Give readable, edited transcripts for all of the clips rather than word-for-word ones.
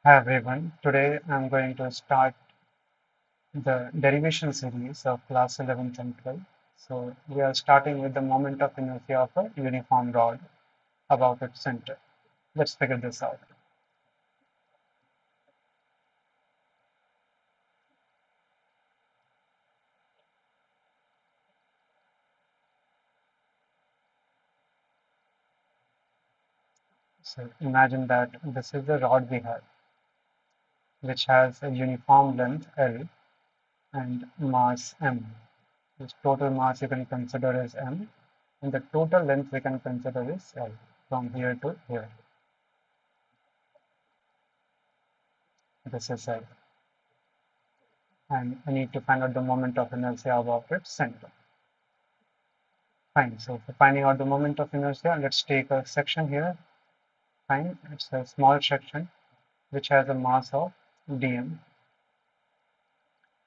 Hi everyone, today I'm going to start the derivation series of class 11th and 12th. So we are starting with the moment of inertia of a uniform rod about its center. Let's figure this out. So imagine that this is the rod we have, which has a uniform length L and mass m. This total mass you can consider as m, and the total length we can consider is L from here to here. This is L. And I need to find out the moment of inertia about its center. Fine. So for finding out the moment of inertia, let's take a section here. Fine. It's a small section which has a mass of dm,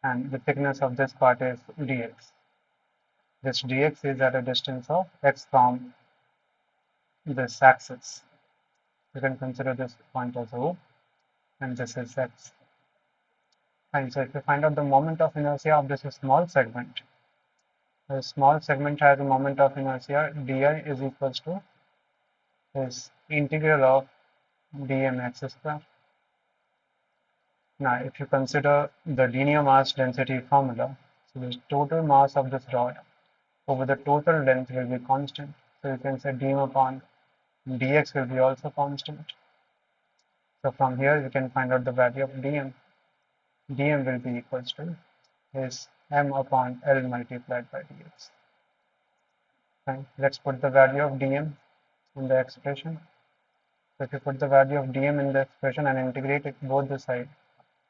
and the thickness of this part is dx. This dx is at a distance of x from this axis. You can consider this point as O, and this is x. Fine. So if you find out the moment of inertia of this small segment, the small segment has a moment of inertia di is equals to is integral of dmx square. Now, if you consider the linear mass density formula, so the total mass of this rod over the total length will be constant. So you can say dm upon dx will be also constant. So from here you can find out the value of dm. dm will be equals to is m upon L multiplied by dx. Fine. Let's put the value of dm in the expression. So if you put the value of dm in the expression and integrate it both the sides,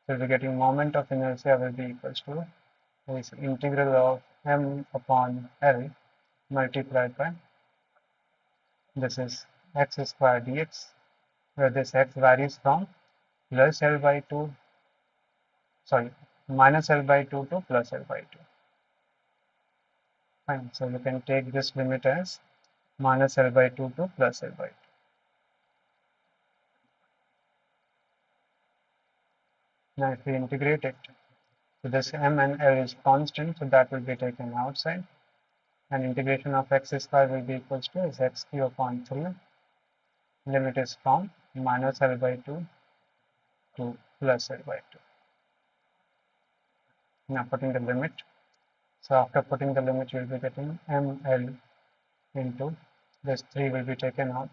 so we're getting moment of inertia will be equals to is integral of m upon L multiplied by this is x square dx, where this x varies from plus L by 2, sorry, minus L by 2 to plus L by 2. Fine. So you can take this limit as minus L by 2 to plus L by 2. Now if we integrate it, so this m and L is constant, so that will be taken outside, and integration of x square will be equals to is x cube upon 3. Limit is from minus L by 2 to plus L by 2. Now putting the limit. So after putting the limit, you will be getting ml into this 3 will be taken out.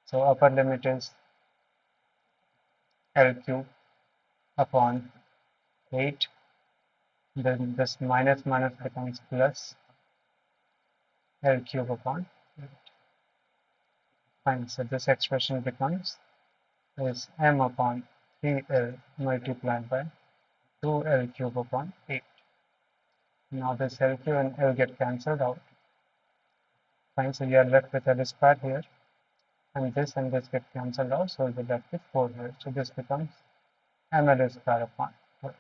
So upper limit is L cube upon 8. Then this minus minus becomes plus L cube upon 8. Fine. So this expression becomes is m upon 3L multiplied by 2L cube upon 8. Now this L cube and L get cancelled out. Fine. So you are left with L square here, and this get cancelled out. So you're left with 4 here. So this becomes ml square upon 4.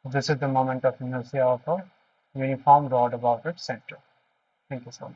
This is the moment of inertia of a uniform rod about its center. Thank you so much.